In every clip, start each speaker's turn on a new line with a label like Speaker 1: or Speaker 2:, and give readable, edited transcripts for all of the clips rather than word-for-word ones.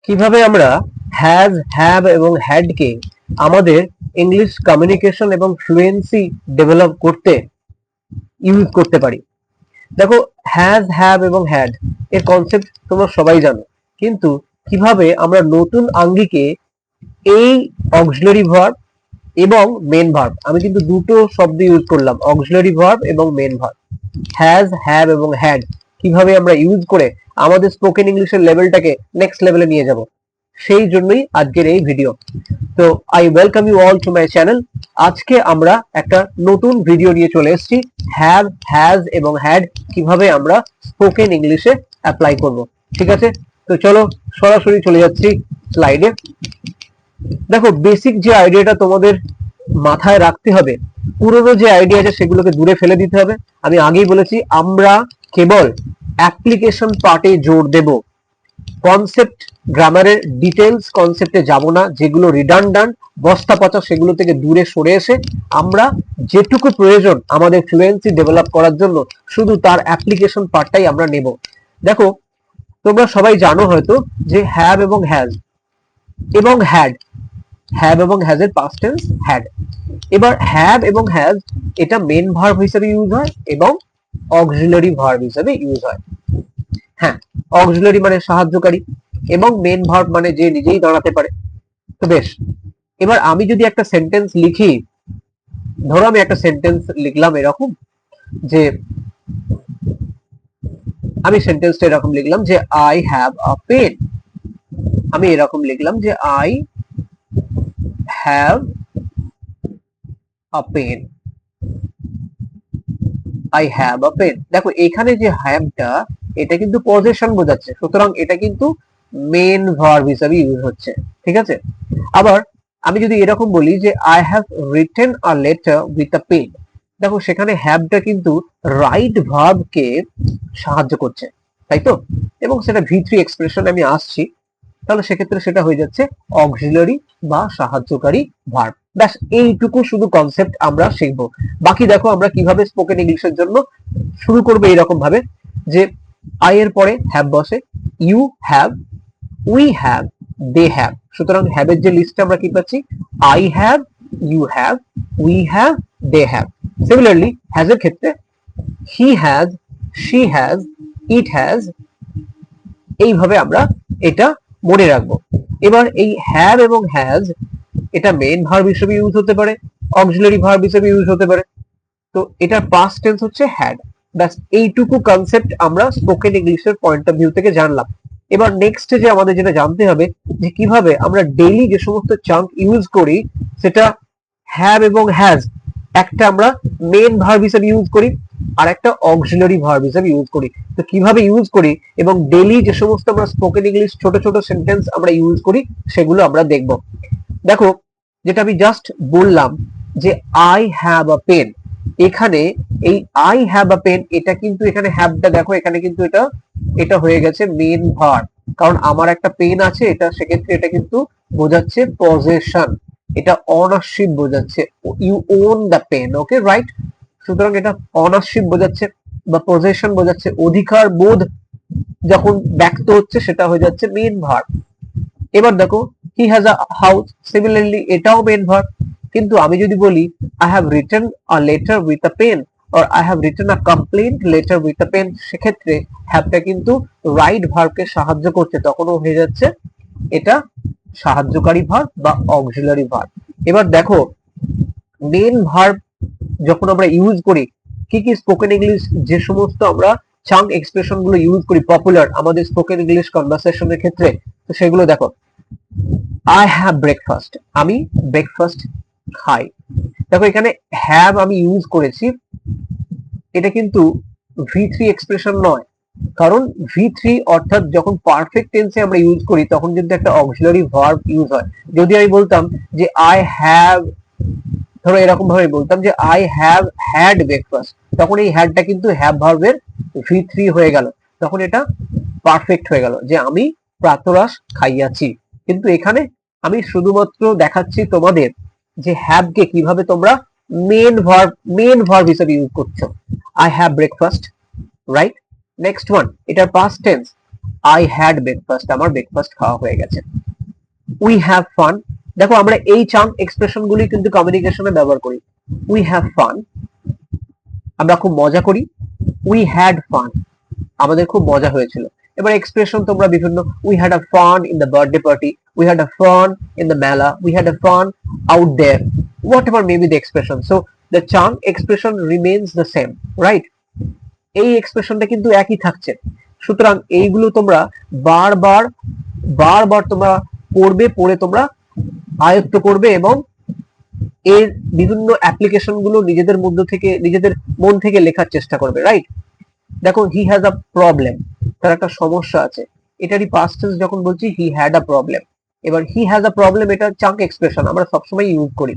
Speaker 1: কিভাবে আমরা has, have এবং হ্যাড কে আমাদের ইংলিশ কমিউনিকেশন এবং ফ্লুয়েন্সি ডেভেলপ করতে ইউজ করতে পারি। দেখো, হ্যাজ, হ্যাভ এবং হ্যাড এর কনসেপ্ট তোমরা সবাই জানো, কিন্তু কিভাবে আমরা নতুন আঙ্গিকে এই অক্সিলারি ভার্ব এবং মেন ভার্ব, আমি কিন্তু দুটো শব্দ ইউজ করলাম, অক্সিলারি ভার্ব এবং মেন ভার্ব, হ্যাজ, হ্যাভ এবং হ্যাড, কিভাবে আমরা ইউজ করে আমাদের স্পোকেন ইংলিশের লেভেলটাকে নেক্সট লেভেলে নিয়ে যাব, সেই জন্যই আজকের এই ভিডিও। তো I welcome you all to my channel. আজকে আমরা একটা নতুন ভিডিও নিয়ে চলে এসেছি, হ্যাভ, হ্যাজ এবং হ্যাড কিভাবে আমরা স্পোকেন ইংলিশে অ্যাপ্লাই করব। ঠিক আছে, তো চলো সরাসরি চলে যাচ্ছি স্লাইডে। দেখো, বেসিক যে আইডিয়াটা তোমাদের মাথায় রাখতে হবে, পুরোনো যে আইডিয়া আছে সেগুলোকে দূরে ফেলে দিতে হবে। আমি আগেই বলেছি, আমরা কেবল অ্যাপ্লিকেশন পার্টে জোর দেব, কনসেপ্ট গ্রামারের ডিটেলস কনসেপ্টে যাব না, যেগুলো রিডান্ডান্ট বস্তা পচা সেগুলো থেকে দূরে সরে এসে আমরা যেটুকু প্রয়োজন আমাদের ফ্লুয়েন্সি ডেভেলপ করার জন্য শুধু তার অ্যাপ্লিকেশন পার্টটাই আমরা নেব। দেখো, তোমরা সবাই জানো হয়তো যে হ্যাভ এবং হ্যাজ এবং হ্যাড, হ্যাভ এবং হ্যাজ এর পাস্ট টেন্স হ্যাড। এবার হ্যাভ এবং হ্যাজ এটা মেন ভার্ব হিসেবে ইউজ হয় এবং অক্সিলারি ভার্ব হিসেবে ইউজ হয়। হ্যাঁ, অক্সিলারি মানে সাহায্যকারী এবং মেন ভার্ব মানে যে নিজেই দাঁড়াতে পারে। তো বেশ, এবার আমি যদি একটা সেন্টেন্স লিখি, ধরো আমি একটা সেন্টেন্স লিখলাম এরকম যে, আমি সেন্টেন্সটা এরকম লিখলাম যে আই হ্যাভ আ পেন। আমি এরকম লিখলাম যে I have a pen, I have a pen. দেখো, এখানে যে হ্যাভটা এটা কিন্তু পজেশন বোঝাচ্ছে, সুতরাং এটা কিন্তু মেন ভার্ব হিসেবে ইউজ হচ্ছে। ঠিক আছে, আবার আমি যদি এরকম বলি যে I have written a letter with a pen, দেখো সেখানে হ্যাভটা কিন্তু রাইট ভার্বকে সাহায্য করছে, তাই তো? এবং সেটা ভি3 এক্সপ্রেশন আমি আসছি, তাহলে সেক্ষেত্রে সেটা হয়ে যাচ্ছে অক্সিলারি বা সাহায্যকারী ভার্ব। ব্যাস এইটুকু শুধু কনসেপ্ট আমরা শিখবো। বাকি দেখো আমরা কিভাবে স্পোকেন ইংলিশের জন্য শুরু করবো এইরকম ভাবে যে আই এর পরে হ্যাভ বসে, you have, we have, they have. সুতরাং হ্যাভের যে লিস্টটা আমরা কি পাচ্ছি, I have, you have, we have, they have. Similarly has এর ক্ষেত্রে he has, she has, it has, এইভাবে আমরা এটা মনে রাখবো। এবার এই হ্যাভ এবং হ্যাজ এটা মেন ভার্ব হিসেবে ইউজ হতে পারে, অক্সিলারি ভার্ব হিসেবে ইউজ হতে পারে। তো এটার পাস্ট টেন্স হচ্ছে হ্যাড। ব্যাস এইটুকু কনসেপ্ট আমরা স্পোকেন ইংলিশের পয়েন্ট অফ ভিউ থেকে জানলাম। এবার নেক্সট যে আমাদের যেটা জানতে হবে যে কিভাবে আমরা ডেইলি যে সমস্ত চাঙ্ক ইউজ করি সেটা হ্যাভ এবং হ্যাজ একটা আমরা মেন ভার্ব হিসেবে ইউজ করি আর একটা অক্সিলারি ভার্ব হিসেবে ইউজ করি। তো কিভাবে ইউজ করি এবং ডেইলি যে সমস্ত আমরা স্পোকেন ইংলিশ ছোট ছোট সেন্টেন্স আমরা ইউজ করি সেগুলো আমরা দেখব। দেখো, যেটা আমি জাস্ট বললাম যে আই হ্যাভ আ পেন, এখানে এই আই হ্যাভ আ পেন এটা কিন্তু এখানে হ্যাভটা দেখো এখানে কিন্তু এটা এটা হয়ে গেছে মেন ভার্ব, কারণ আমার একটা পেন আছে, এটা সেক্ষেত্রে এটা কিন্তু বোঝাচ্ছে পজেশন, এটা অনারশিপ বোঝাচ্ছে, you own the pen. Okay, right. সুতরাং এটা অনারশিপ বোঝাচ্ছে বা পজেশন বোঝাচ্ছে, অধিকার বোধ যখন ব্যক্ত হচ্ছে সেটা হয়ে যাচ্ছে মেন ভার্ব। এবার দেখো, he has a house, similarly এটাও মেন ভার্ব। কিন্তু আমি যদি বলি I have written a letter with a pen or I have written a complaint letter with a pen, সেক্ষেত্রে হ্যাভটা কিন্তু রাইট ভার্বকে সাহায্য করছে, তখনও হয়ে যাচ্ছে এটা সাহায্যকারী ভার্ব বা অক্সিলারি ভার্ব। এবার দেখো, মেন ভার্ব যখন আমরা ইউজ করি, কি কি স্পোকেন ইংলিশ যে সমস্ত আমরা চাঙ্ক এক্সপ্রেশন গুলো ইউজ করি পপুলার আমাদের স্পোকেন ইংলিশ কনভারসেশনের ক্ষেত্রে, তো সেগুলো দেখো, আই হ্যাভ ব্রেকফাস্ট, আমি ব্রেকফাস্ট খাই। দেখো এখানে হ্যাভ আমি ইউজ করেছি, এটা কিন্তু ভি3 এক্সপ্রেশন নয়, কারণ ভি3 অর্থাৎ যখন পারফেক্ট টেন্সে আমরা ইউজ করি তখন কিন্তু একটা অক্সিলারি ভার্ব ইউজ হয়। যদি আমি বলতাম যে আই হ্যাভ, ধরো এরকম ভাবে বলতাম যে আই হ্যাভ হ্যাড ব্রেকফাস্ট, তখন এই হ্যাডটা কিন্তু হ্যাভ ভার্বের ভি3 হয়ে গেল, তখন এটা পারফেক্ট হয়ে গেল যে আমি প্রাতরাশ খাইয়াছি। কিন্তু এখানে আমি শুধুমাত্র দেখাচ্ছি তোমাদের যে হ্যাভ কে কিভাবে তোমরা মেন ভার্ব হিসেবে ইউজ করছো। I have breakfast, right. Next one, এটার past tense I had breakfast, আমার ব্রেকফাস্ট খাওয়া হয়ে গেছে। উই হ্যাভ ফান, দেখো আমরা এই চাঙ্ক এক্সপ্রেশন গুলি কিন্তু কমিউনিকেশনে ব্যবহার করি। উই হ্যাভ ফান, আমরা খুব মজা করি। উই হ্যাড ফান, আমাদের খুব মজা হয়েছিল। এবার এক্সপ্রেশন তোমরা বিভিন্ন, we had a fun in the birthday party, we had a fun in the mela, we had a fun out there, whatever may be the expression. So the chunk expression remains the same, right? এই এক্সপ্রেশনটা কিন্তু একই থাকছে। সুতরাং এইগুলো তোমরা বারবার বারবার তোমরা পড়বে, পড়ে তোমরা আয়ত্ত করবে এবং এর বিভিন্ন অ্যাপ্লিকেশন গুলো নিজেদের মধ্য থেকে, নিজেদের মন থেকে লেখার চেষ্টা করবে, রাইট? দেখো, হি হ্যাজ আ প্রবলেম, তার একটা সমস্যা আছে। এটারই পাস্ট টেন্স যখন বলছি হি হ্যাড আ প্রবলেম, এবার হি হ্যাজ আ প্রবলেম এটা চাঙ্ক এক্সপ্রেশন আমরা সবসময় ইউজ করি।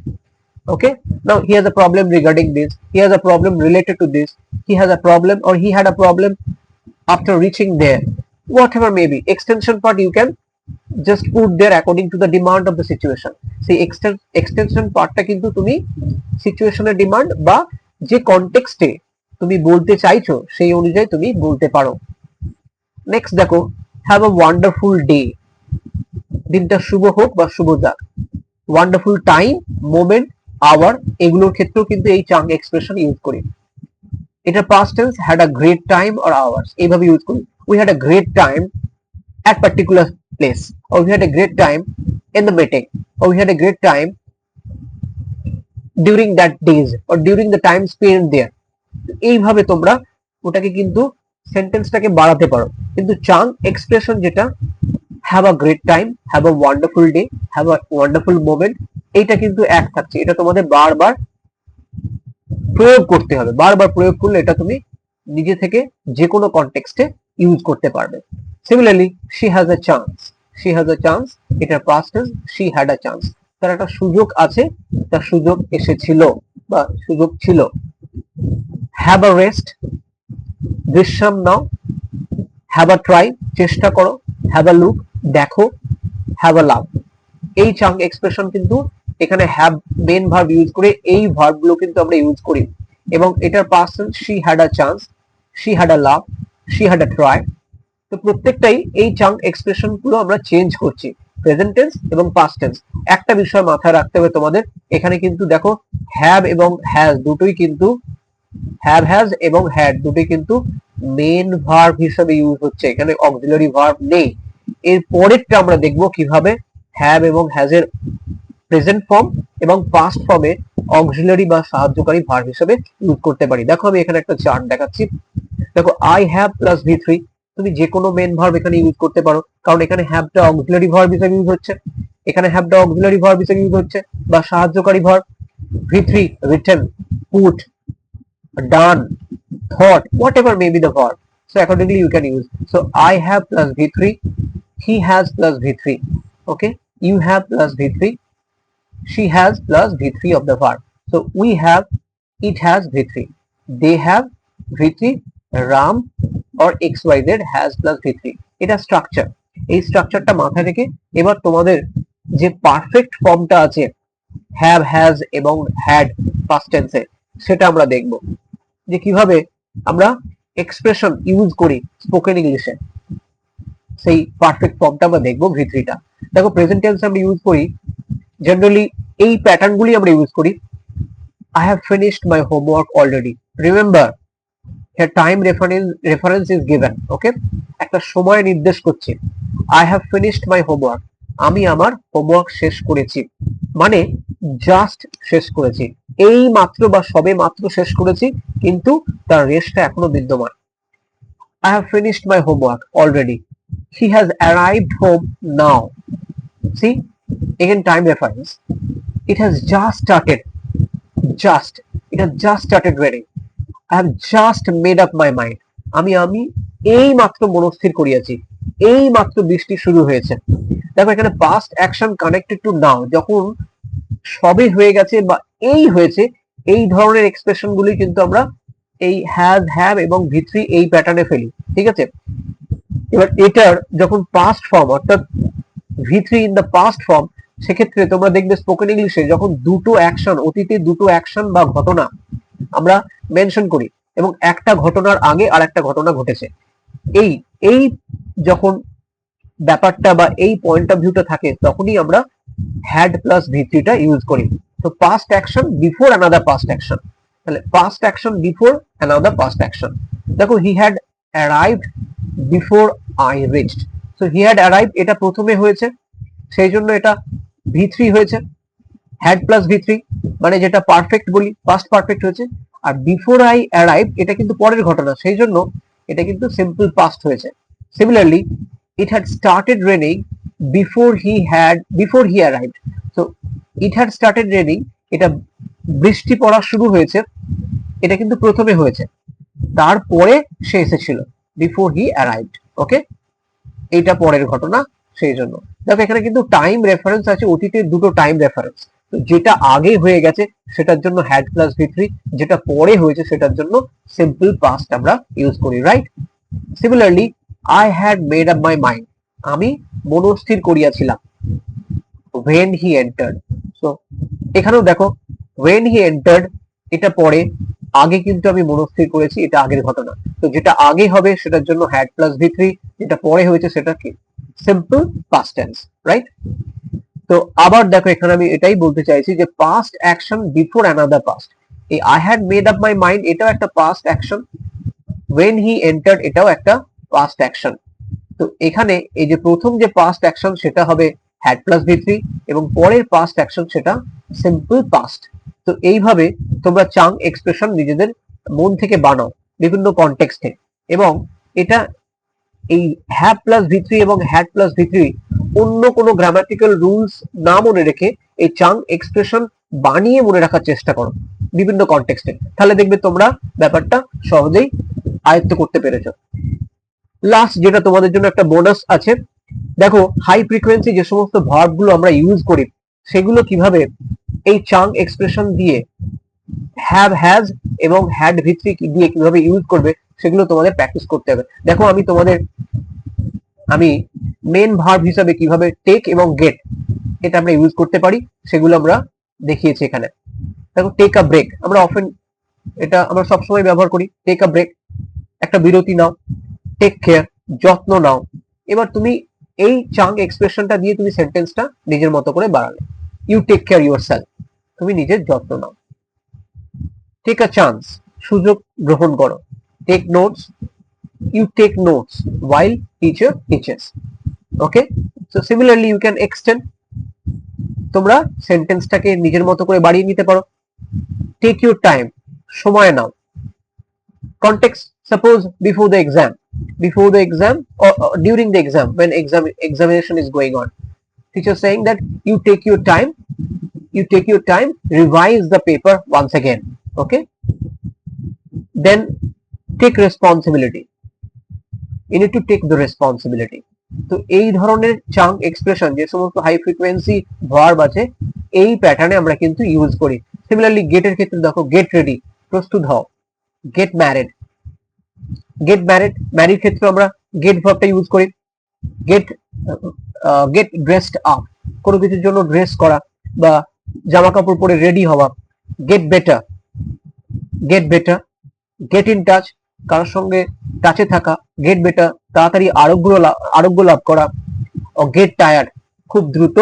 Speaker 1: Okay, now he has a problem regarding this, he has a problem related to this, he has a problem or he had a problem after reaching there, whatever may be. Extension part you can just put there according to the demand of the situation. সেই extension পার্টটা কিন্তু তুমি সিচুয়েশনের demand বা যে কনটেক্সটে তুমি বলতে চাইছো সেই অনুযায়ী তুমি বলতে পারো। নেক্সট দেখো, হ্যাভ আ ওয়ান্ডারফুল ডে, দিনটা শুভ হোক বা শুভ যাক। ওয়ান্ডারফুল টাইম, মোমেন্ট, আওয়ার, এগুলোর ক্ষেত্রেও কিন্তু এই চাঙ্ক এক্সপ্রেশন ইউজ করি। এটা past tense, had a great time or hours, এইভাবে ইউজ করি। we had a great time at particular place, or we had a great time in the meeting, or we had a great time during that days or during the time spent there। এইভাবে তোমরা ওটাকে কিন্তু সেন্টেন্সটাকে বাড়াতে পারো। কিন্তু chunk expression যেটা have a great time, have a wonderful day, have a wonderful moment, এইটা কিন্তু এক থাকছে। এটা তোমাদের বারবার প্রয়োগ করতে হবে, বারবার প্রয়োগ করলে এটা তুমি নিজে থেকে যে কোনো কনটেক্সটে ইউজ করতে পারবে। Similarly, she has a chance, she has a chance, এটার past tense she had a chance, তার একটা সুযোগ আছে, তার সুযোগ এসেছিল বা সুযোগ ছিল। হ্যাভ আ রেস্ট, বিশ্রাম নাও। হ্যাভ আ ট্রাই, চেষ্টা করো। হ্যাভ আ লুক, দেখো। হ্যাভ আ লাভ, এই চাঙ্ক এক্সপ্রেশন কিন্তু এখানে হ্যাভ মেন ভার্ব ইউজ করে এই ভার্ব গুলো কিন্তু আমরা ইউজ করি। এবং এটার past tense she had a chance, she had a love, she had a try. তো প্রত্যেকটাই এই চাঙ্ক এক্সপ্রেশন গুলো আমরা চেঞ্জ করছি, প্রেজেন্ট টেন্স এবং পাস্ট টেন্স। একটা বিষয় মাথায় রাখতে হবে তোমাদের, এখানে কিন্তু দেখো হ্যাভ এবং হ্যাজ দুটোই কিন্তু, হ্যাভ হ্যাজ এবং হ্যাড দুটোই কিন্তু মেন ভার্ব হিসেবে ইউজ হচ্ছে, এখানে অক্সিলারি ভার্ব নেই। এর পরেরটা আমরা দেখবো কিভাবে হ্যাভ এবং হ্যাজ এর প্রেজেন্ট ফর্ম এবং পাস্ট ফর্মে অক্সিলারি বা সাহায্যকারী ভার্ব হিসেবে ইউজ করতে পারি। দেখো আমি এখানে একটা চার্ট দেখাচ্ছি। দেখো, আই হ্যাভ প্লাস V3, তুমি যে কোনো মেন ভার্ব এখানে ইউজ করতে পারো, কারণ এখানে হ্যাভটা অক্সিলারি ভার্ব হিসেবে ইউজ হচ্ছে, এখানে হ্যাভটা অক্সিলারি ভার্ব হিসেবে ইউজ হচ্ছে বা সাহায্যকারী verb. V3, written, put, done, thought, whatever may be the verb, so accordingly you can use. So I have plus V3, he has plus V3, okay, you have plus V3, she has plus V3 of the verb. So we have, it has V3, they have V3, Ram or XYZ has plus V3. এটা structure, এই স্ট্রাকচারটা মাথায় রেখে এবার তোমাদের যে perfect ফর্মটা আছে হ্যাভ, হ্যাজ এবং হ্যাড পাস্ট টেন্সে, সেটা আমরা দেখব যে কিভাবে আমরা এক্সপ্রেশন ইউজ করি স্পোকেন ইংলিশে। সেই পারফেক্ট ফর্মটা আমরা দেখবো V3টা। দেখো, প্রেজেন্ট টেন্স আমরা ইউজ করি জেনারেলি এই প্যাটার্ন গুলি আমরা ইউজ করি। I have finished my homework already. Remember, here time reference is given. Okay, একটা সময় নির্দেশ করছে। I have finished my homework. আমি আমার হোমওয়ার্ক শেষ করেছি, মানে জাস্ট শেষ করেছি, এই মাত্র বা সবে মাত্র শেষ করেছি, কিন্তু তার রেস্টটা এখনো বিদ্যমান। I have finished my homework already. He has arrived home now. See, again time reference. It has just started. Just, it has just started raining. I have just made up my mind. আমি এই মাত্র মনস্থির করিয়াছি, এই মাত্র বৃষ্টি শুরু হয়েছে। দেখো, এখানে পাস্ট অ্যাকশন কানেক্টেড টু নাও, যখন সবে হয়ে গেছে বা এই হয়েছে, এই ধরনের এক্সপ্রেশন গুলি কিন্তু আমরা এই হ্যাজ, হ্যাভ এবং V3 এই প্যাটার্নে ফেলি, ঠিক আছে। এবার এটার যখন পাস্ট ফর্ম অর্থাৎ V3 in the past form, সেক্ষেত্রে তোমরা দেখবে স্পোকেন ইংলিশে যখন দুটো অ্যাকশন, অতীতে দুটো অ্যাকশন বা ঘটনা আমরা মেনশন করি এবং একটা ঘটনার আগে আর একটা ঘটনা ঘটেছে, এই এই যখন ব্যাপারটা বা এই পয়েন্ট অফ ভিউটা থাকে তখনই আমরা হ্যাড প্লাস ভি3 টা ইউজ করি। তো past action before another past action, তাহলে past action before another past action. দেখো he had arrived before I reached, so he had arrived এটা প্রথমে হয়েছে সেই জন্য এটা ভি3 হয়েছে। হ্যাড প্লাস ভি3 মানে যেটা পারফেক্ট বলি, পাস্ট পারফেক্ট হয়েছে। আর বিফোর আই অ্যারাইভ এটা কিন্তু পরের ঘটনা, সেই জন্য এটা কিন্তু সিম্পল পাস্ট হয়েছে। Similarly it had started raining before he arrived, so it had started raining এটা বৃষ্টি পড়া শুরু হয়েছে, এটা কিন্তু প্রথমে হয়েছে, তারপরে সে এসেছিল, বিফোর হি অ্যারাইভড। ওকে, এটা পরের ঘটনা সেই জন্য। দেখো এখানে কিন্তু টাইম রেফারেন্স আছে, অতীতের দুটো টাইম রেফারেন্স। যেটা আগে হয়ে গেছে সেটার জন্য হ্যাড প্লাস ভি3, যেটা পরে হয়েছে সেটার জন্য সিম্পল পাস্ট আমরা ইউজ করি, right? Similarly I had made up my mind, আমি মনস্থির করিয়াছিলাম। when he entered, so এখানেও দেখো when he entered এটা পরে, আগে কিন্তু আমি মনস্থির করেছি, এটা আগের ঘটনা। তো যেটা আগে হবে সেটার জন্য had plus v3, যেটা পরে হয়েছে সেটা কি সিম্পল পাস্ট টেন্স, রাইট? তো আবার দেখো এখানে আমি এটাই বলতে চাইছি যে past action before another past, এই I had made up my mind এটাও একটা past action, when he entered এটাও একটা পাস্ট অ্যাকশন। তো এখানে এই যে প্রথম যে পাস্ট অ্যাকশন সেটা হবে হ্যাড প্লাস ভি3 এবং পরের পাস্ট অ্যাকশন সেটা সিম্পল পাস্ট। তো এইভাবে তোমরা চাং এক্সপ্রেশন নিজেদের মন থেকে বানাও বিভিন্ন কনটেক্সটে, এবং এটা এই হ্যাভ প্লাস ভি3 এবং হ্যাড প্লাস ভি3 অন্য কোনো গ্রামাটিক্যাল রুলস না মনে রেখে এই চাং এক্সপ্রেশন বানিয়ে মনে রাখার চেষ্টা করো বিভিন্ন কনটেক্সটে, তাহলে দেখবে তোমরা ব্যাপারটা সহজেই আয়ত্ত করতে পেরেছো। লাস্ট যেটা তোমাদের জন্য একটা বোনাস আছে, দেখো হাই ফ্রিকোয়েন্সি যে সমস্ত ভার্ব গুলো আমরা ইউজ করি সেগুলো কিভাবে এই চাং এক্সপ্রেশন দিয়ে হ্যাভ, হ্যাজ এবং হ্যাড ভি3 দিয়ে কিভাবে ইউজ করবে সেগুলো তোমাদের প্র্যাকটিস করতে হবে। দেখো আমি মেন ভার্ব হিসাবে কিভাবে টেক এবং গেট এটা আমরা ইউজ করতে পারি সেগুলো আমরা দেখিয়েছি এখানে। দেখো টেক আ ব্রেক, আমরা অফেন এটা আমরা সবসময় ব্যবহার করি, টেক আ ব্রেক, একটা বিরতি নাও, টেক কেয়ার যত্ন নাও। এবার তুমি এই চাং এক্সপ্রেশনটা দিয়ে তুমি সেন্টেন্সটা নিজের মতো করে বাড়ালে, ইউ টেক কেয়ার ইউরসেলফ, তুমি নিজের যত্ন নাও। টেক আ চান্স, সুযোগ গ্রহণ করো। Take notes, you take notes while teacher teaches. Okay, so similarly you can extend, তোমরা সেন্টেন্সটাকে নিজের মতো করে বাড়িয়ে নিতে পারো। টেক ইউর টাইম, সময় নাও। Context, suppose before the exam or during the exam, when examination is going on, teacher saying that you take your time, revise the paper once again. Okay, then take responsibility, you need to take the responsibility. তো এই ধরনের চাং expression যে সমস্ত high frequency verb আছে এই প্যাটার্নে আমরা কিন্তু ইউজ করি। সিমিলারলি গেটের ক্ষেত্রে দেখো গেট রেডি, প্রস্তুত হও। গেট ম্যারিড, ম্যারিড ক্ষেত্রে আমরা গেট ভার্বটা ইউজ করি। গেট ড্রেসড আপ, কোনো কিছুর জন্য ড্রেস করা বা জামা কাপড় পরে রেডি হওয়া। Get better, get in touch, কারোর সঙ্গে টাচে থাকা। গেট বেটার, তাড়াতাড়ি আরোগ্য লাভ করা। গেট টায়ার্ড, খুব দ্রুত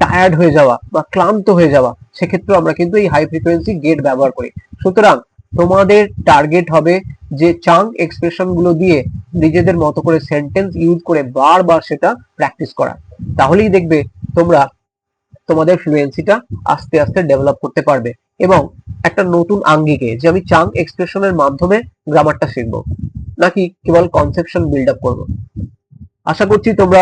Speaker 1: টায়ার্ড হয়ে যাওয়া বা ক্লান্ত হয়ে যাওয়া, সেক্ষেত্রে আমরা কিন্তু এই হাই ফ্রিকোয়েন্সি গেট ব্যবহার করি। সুতরাং তোমাদের টার্গেট হবে যে চাং এক্সপ্রেশন গুলো দিয়ে নিজেদের মতো করে সেন্টেন্স ইউজ করে বারবার সেটা প্র্যাকটিস করা, তাহলেই দেখবে তোমরা তোমাদের ফ্লুয়েন্সিটা আস্তে আস্তে ডেভেলপ করতে পারবে এবং একটা নতুন আঙ্গিকে যে আমি চাং এক্সপ্রেশনের মাধ্যমে গ্রামারটা শিখবো নাকি কেবল কনসেপশন বিল্ড আপ করবো। আশা করছি তোমরা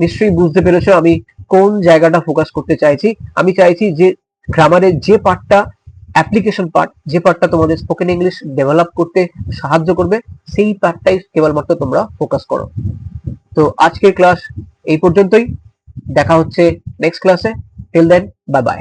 Speaker 1: নিশ্চয়ই বুঝতে পেরেছো আমি কোন জায়গাটা ফোকাস করতে চাইছি। আমি চাইছি যে গ্রামারের যে পার্টটা অ্যাপ্লিকেশন পার্ট, যে পার্টটা তোমাদের স্পোকেন ইংলিশ ডেভেলপ করতে সাহায্য করবে, সেই পার্টটাই কেবলমাত্র তোমরা ফোকাস করো। তো আজকের ক্লাস এই পর্যন্তই, দেখা হচ্ছে নেক্সট ক্লাসে। Till then, bye by.